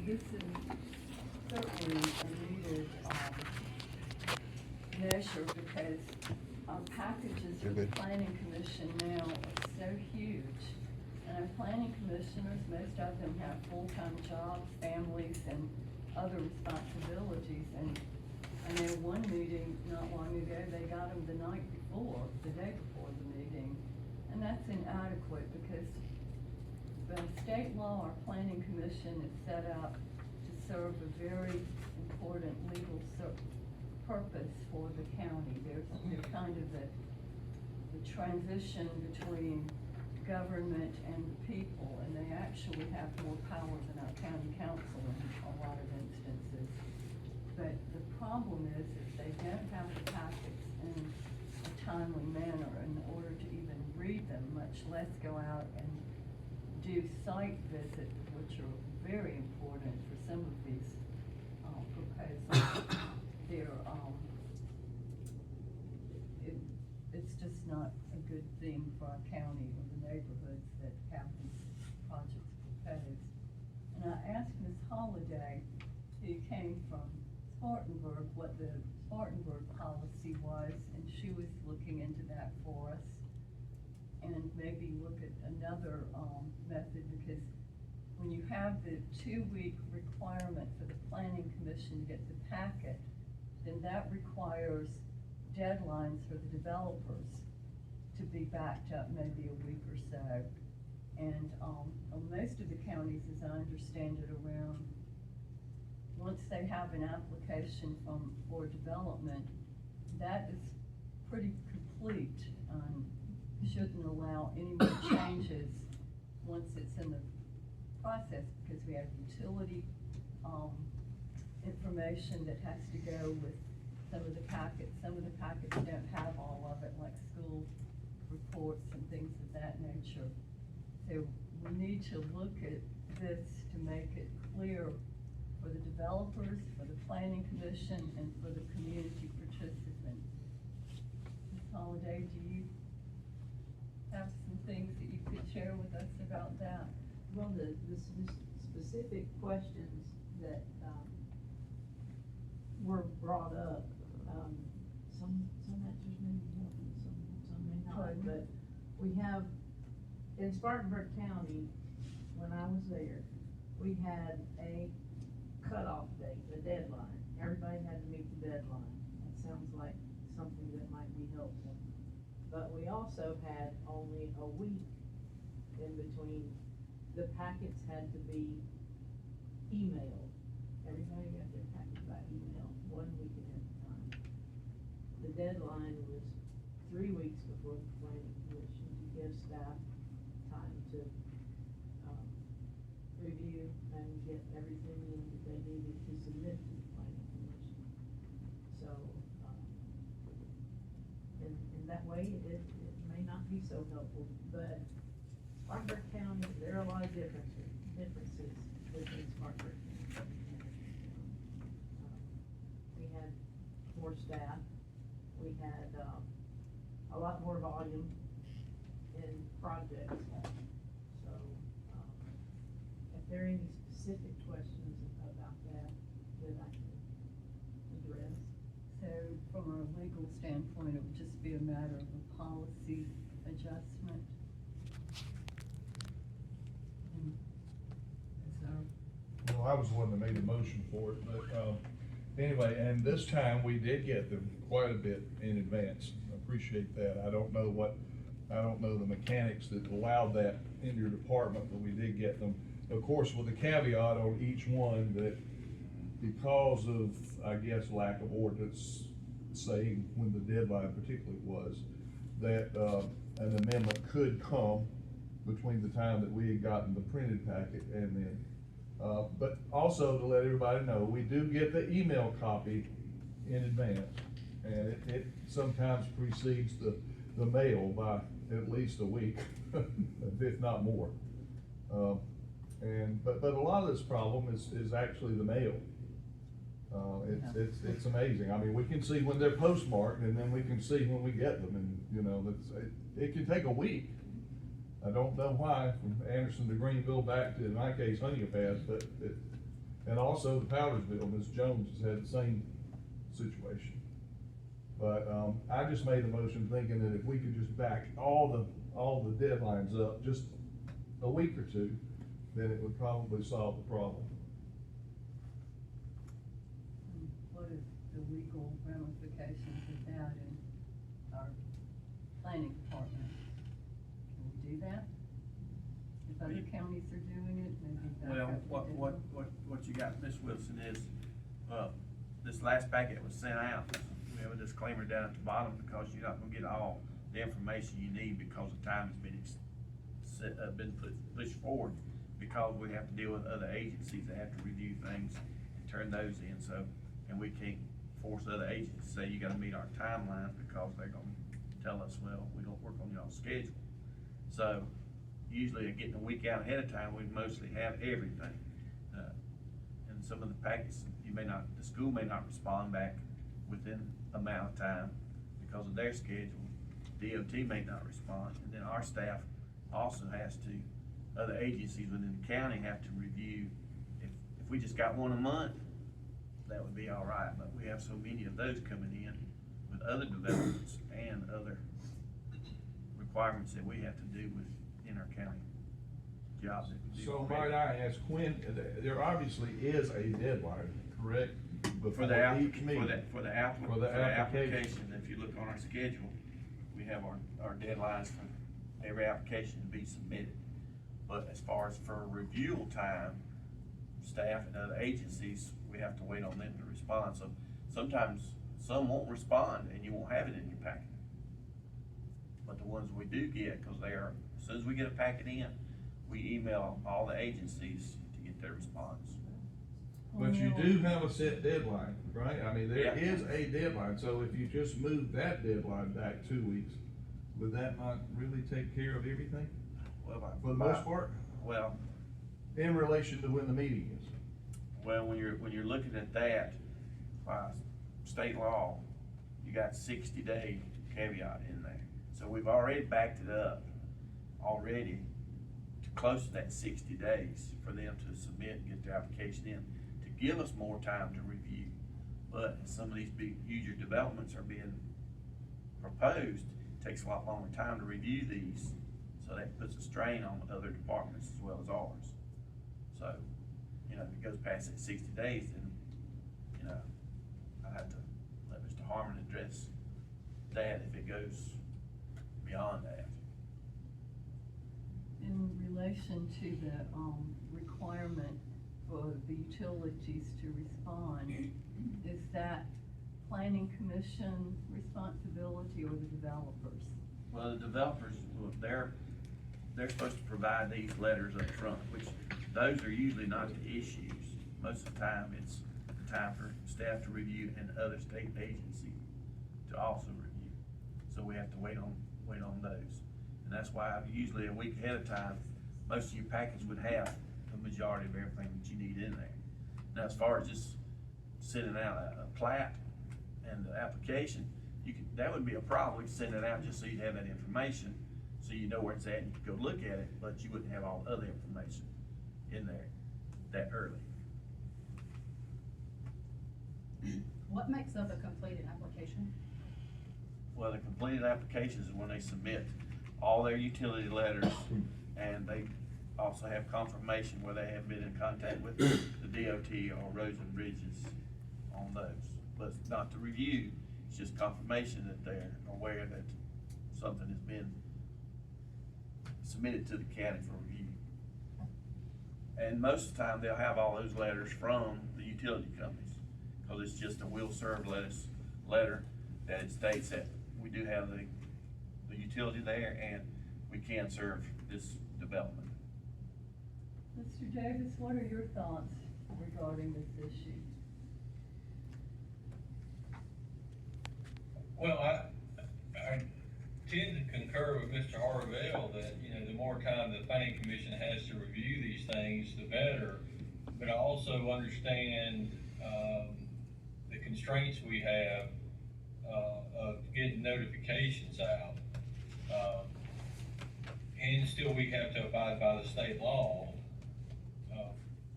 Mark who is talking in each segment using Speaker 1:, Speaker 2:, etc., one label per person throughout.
Speaker 1: this is certainly a needed, measure because our packages for the planning commission now are so huge. And our planning commissioners, most of them have full-time jobs, families, and other responsibilities. And I know one meeting not long ago, they got them the night before, the day before the meeting. And that's inadequate because by state law, our planning commission is set up to serve a very important legal purpose for the county. They're kind of the transition between government and the people, and they actually have more power than our county council in a lot of instances. But the problem is they don't have the packets in a timely manner in order to even read them, much less go out and do site visits, which are very important for some of these proposals. It's just not a good thing for our county or the neighborhoods that have these projects proposed. And I asked Ms. Holliday, who came from Spartanburg, what the Spartanburg policy was, and she was looking into that for us. And maybe look at another method, because when you have the 2-week requirement for the planning commission to get the packet, then that requires deadlines for the developers to be backed up maybe a week or so. And most of the counties, as I understand it, around, once they have an application for development, that is pretty complete. Shouldn't allow any more changes once it's in the process, because we have utility information that has to go with some of the packets. Some of the packets don't have all of it, like school reports and things of that nature. So we need to look at this to make it clear for the developers, for the planning commission, and for the community participants. Ms. Holliday, do you have some things that you could share with us about that?
Speaker 2: Well, the specific questions that were brought up, some answers may be helpful, some may not. But we have, in Spartanburg County, when I was there, we had a cutoff date, a deadline. Everybody had to meet the deadline. That sounds like something that might be helpful. But we also had only a week in between. The packets had to be emailed. Everybody got their packets by email 1 week ahead of time. The deadline was 3 weeks before the planning commission to give staff time to review and get everything in that they needed to submit to the planning commission. So, in that way, it may not be so helpful, but Spartanburg County, there are a lot of differences within Spartanburg County. We had more staff, we had a lot more volume in projects. So, if there are any specific questions about that I can address.
Speaker 1: So from a legal standpoint, it would just be a matter of a policy adjustment.
Speaker 3: Well, I was the one that made the motion for it, but anyway, and this time we did get them quite a bit in advance. I appreciate that. I don't know the mechanics that allowed that in your department, but we did get them. Of course, with a caveat on each one that because of, I guess, lack of ordinance saying when the deadline particularly was, that an amendment could come between the time that we had gotten the printed packet and then. But also to let everybody know, we do get the email copy in advance, and it sometimes precedes the mail by at least a week, if not more. But a lot of this problem is actually the mail. It's amazing. I mean, we can see when they're postmarked, and then we can see when we get them, and you know, it can take a week. I don't know why, from Anderson to Greenville back to, in my case, Honeypass, but And also the Powdersville, Ms. Jones has had the same situation. But, I just made the motion thinking that if we could just back all the deadlines up just a week or two, then it would probably solve the problem.
Speaker 1: What is the legal ramifications of that in our planning department? Can we do that? If other counties are doing it, maybe back
Speaker 4: Well,
Speaker 1: up.
Speaker 4: what you got, Ms. Wilson, is, this last packet was sent out, we have a disclaimer down at the bottom, because you're not gonna get all the information you need, because the time has been pushed forward, because we have to deal with other agencies that have to review things and turn those in, so, and we can't force other agencies to say, you gotta meet our timelines, because they're gonna tell us, well, we don't work on y'all's schedule. So, usually getting a week out ahead of time, we mostly have everything. And some of the packets, the school may not respond back within amount of time because of their schedule. DOT may not respond, and then our staff also has to, other agencies within the county have to review. If we just got one a month, that would be all right, but we have so many of those coming in with other developments and other requirements that we have to do in our county jobs that we do.
Speaker 3: So might I ask, Quinn, there obviously is a deadline, correct?
Speaker 4: For the
Speaker 3: application.
Speaker 4: application, if you look on our schedule, we have our deadlines for every application to be submitted. But as far as for review time, staff and other agencies, we have to wait on them to respond. So sometimes some won't respond and you won't have it in your packet. But the ones we do get, because as soon as we get a packet in, we email all the agencies to get their response.
Speaker 3: But you do have a set deadline, right? I mean, there
Speaker 4: Yeah.
Speaker 3: is a deadline, so if you just move that deadline back 2 weeks, would that not really take care of everything?
Speaker 4: Well,
Speaker 3: For the most part,
Speaker 4: Well,
Speaker 3: in relation to when the meeting is?
Speaker 4: Well, when you're looking at that, by state law, you got 60-day caveat in there. So we've already backed it up already to close to that 60 days for them to submit and get their application in, to give us more time to review. But as some of these big, huger developments are being proposed, it takes a lot longer time to review these. So that puts a strain on other departments as well as ours. So, if it goes past that 60 days, then, I'd have to let Mr. Harmon address that if it goes beyond that.
Speaker 1: In relation to the, requirement for the utilities to respond, is that planning commission responsibility or the developers?
Speaker 4: Well, the developers, they're supposed to provide these letters up front, which those are usually not the issues. Most of the time, it's the time for staff to review and other state agencies to also review. So we have to wait on those. And that's why usually a week ahead of time, most of your package would have the majority of everything that you need in there. Now, as far as just sending out a plat and the application, that would be a problem. We could send it out just so you'd have that information, so you know where it's at and you could go look at it, but you wouldn't have all the other information in there that early.
Speaker 5: What makes up a completed application?
Speaker 4: Well, the completed applications is when they submit all their utility letters, and they also have confirmation where they have been in contact with the DOT or roads and bridges on those. But it's not the review, it's just confirmation that they're aware that something has been submitted to the county for review. And most of the time, they'll have all those letters from the utility companies, because it's just a will serve letter that it states that we do have the utility there and we can serve this development.
Speaker 1: Mr. Davis, what are your thoughts regarding this issue?
Speaker 6: Well, I tend to concur with Mr. Harvell that, the more time the planning commission has to review these things, the better. But I also understand, the constraints we have, of getting notifications out. And still we have to abide by the state law.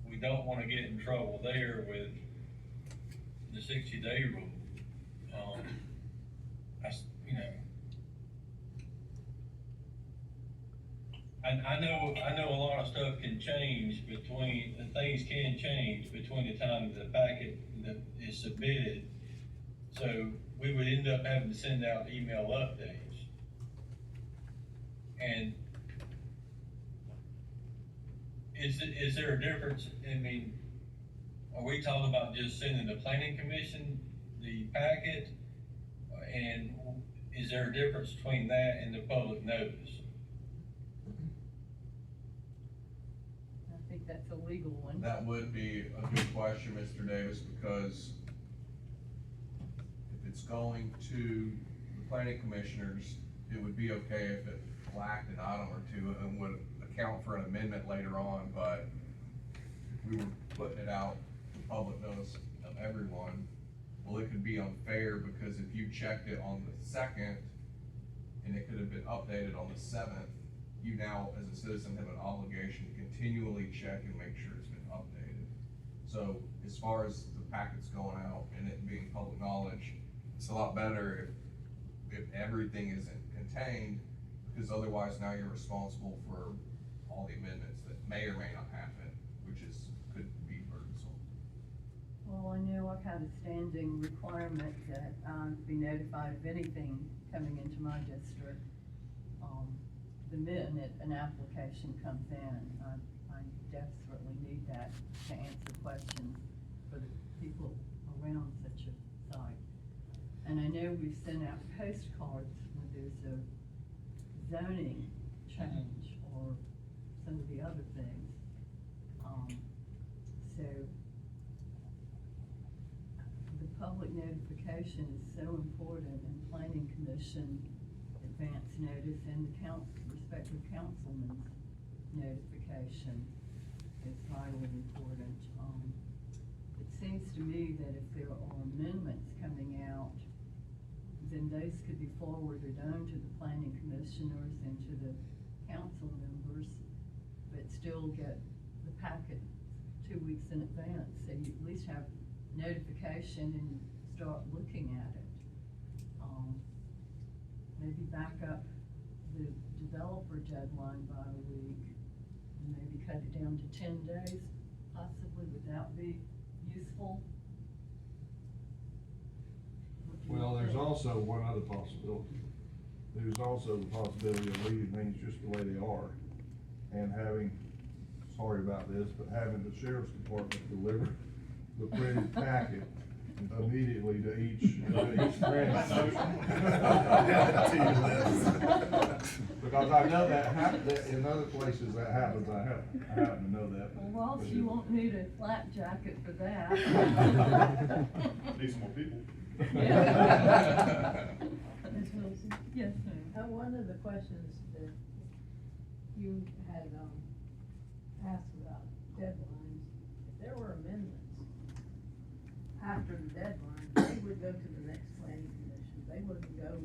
Speaker 6: We don't wanna get in trouble there with the 60-day rule. You know, I know a lot of stuff can change things can change between the time that the packet that is submitted. So we would end up having to send out email updates. And is there a difference? I mean, are we talking about just sending the planning commission the packet? And is there a difference between that and the public notice?
Speaker 1: I think that's a legal one.
Speaker 7: That would be a good question, Mr. Davis, because if it's going to the planning commissioners, it would be okay if it lacked an item or two and would account for an amendment later on, but if we were putting it out for public notice of everyone, well, it could be unfair, because if you checked it on the 2nd and it could have been updated on the 7th, you now, as a citizen, have an obligation to continually check and make sure it's been updated. So as far as the packets going out and it being public knowledge, it's a lot better if everything isn't contained, because otherwise now you're responsible for all the amendments that may or may not happen, which could be burdensome.
Speaker 1: Well, I know I've had a standing requirement that I be notified of anything coming into my district. The minute an application comes in, I desperately need that to answer questions for the people around such a site. And I know we've sent out postcards when there's a zoning change or some of the other things. So the public notification is so important, and planning commission advance notice and the respective councilman's notification is vitally important. It seems to me that if there are amendments coming out, then those could be forwarded on to the planning commissioners and to the council members, but still get the packet 2 weeks in advance, so you at least have notification and start looking at it. Maybe back up the developer deadline by a week, and maybe cut it down to 10 days, possibly. Would that be useful?
Speaker 3: Well, there's also one other possibility. There's also the possibility of leaving things just the way they are, and having, sorry about this, but having the sheriff's department deliver the printed packet immediately to each branch. Because I know that in other places that happens, I happen to know that.
Speaker 1: Well, Ross, you won't need a flak jacket for that.
Speaker 3: Need some more people.
Speaker 2: Ms. Wilson?
Speaker 1: Yes, ma'am.
Speaker 2: One of the questions that you had, asked about deadlines, if there were amendments after the deadline, they would go to the next planning commission, they wouldn't go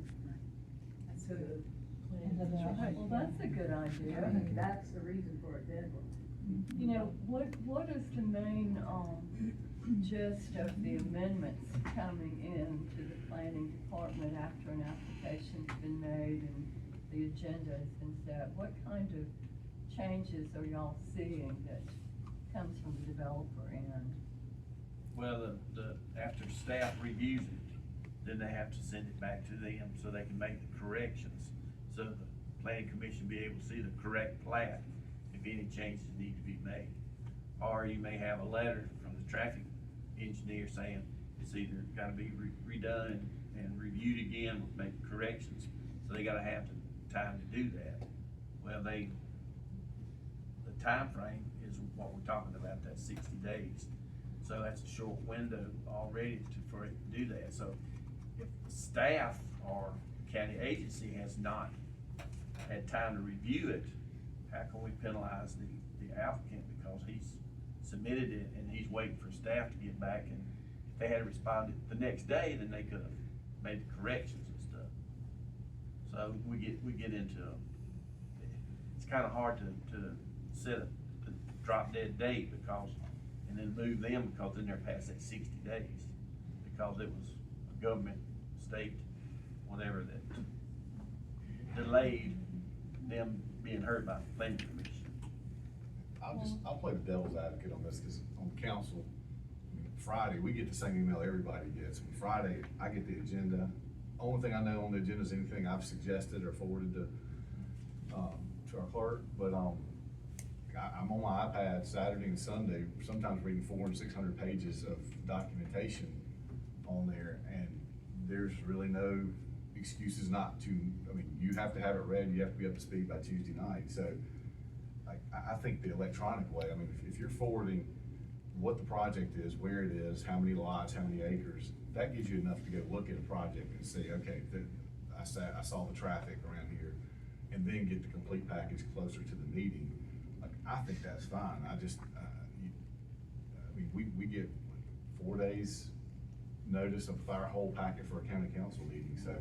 Speaker 2: to the planning commission.
Speaker 1: Well, that's a good idea.
Speaker 2: I mean, that's the reason for a deadline.
Speaker 1: You know, what is the main, gist of the amendments coming in to the planning department after an application's been made and the agenda has been set? What kind of changes are y'all seeing that comes from the developer end?
Speaker 4: Well, after staff reviews it, then they have to send it back to them so they can make the corrections. So the planning commission be able to see the correct plat if any changes need to be made. Or you may have a letter from the traffic engineer saying it's either gotta be redone and reviewed again, make corrections. So they gotta have the time to do that. Well, the time frame is what we're talking about, that 60 days. So that's a short window already for it to do that. So if the staff or county agency has not had time to review it, how can we penalize the applicant because he's submitted it and he's waiting for staff to get back? And if they had responded the next day, then they could have made the corrections and stuff. So we get into, it's kind of hard to set a drop dead date because and then move them because then they're past that 60 days. Because it was a government, state, whatever that delayed them being heard by the planning commission.
Speaker 8: I'll play the devil's advocate on this, cause on council, Friday, we get the same email everybody gets. Friday, I get the agenda. Only thing I know on the agenda is anything I've suggested or forwarded to our clerk, but, I'm on my iPad Saturday and Sunday, sometimes reading 400 and 600 pages of documentation on there, and there's really no excuses not to. I mean, you have to have it read, you have to be up to speed by Tuesday night, so, like, I think the electronic way, I mean, if you're forwarding what the project is, where it is, how many lots, how many acres, that gives you enough to go look at a project and say, okay, I saw the traffic around here, and then get the complete package closer to the meeting. Like, I think that's fine. I just, I mean, we get 4 days notice of our whole packet for a county council meeting, so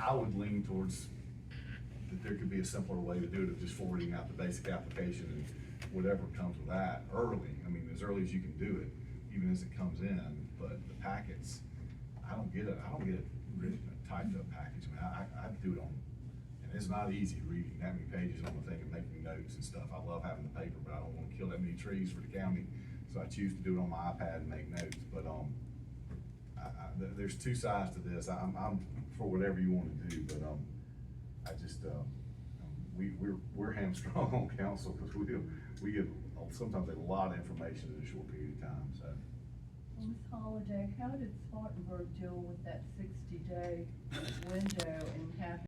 Speaker 8: I would lean towards that there could be a simpler way to do it, of just forwarding out the basic application and whatever comes with that early. I mean, as early as you can do it, even as it comes in, but the packets, I don't get it written, typed up package. I mean, I do it on, and it's not easy reading that many pages on the thing and making notes and stuff. I love having the paper, but I don't wanna kill that many trees for the county, so I choose to do it on my iPad and make notes, but, there's two sides to this. I'm for whatever you wanna do, but, I just, we're hamstrung on council, cause we get sometimes a lot of information in a short period of time, so.
Speaker 1: Ms. Holiday, how did Spartanburg deal with that 60-day window and having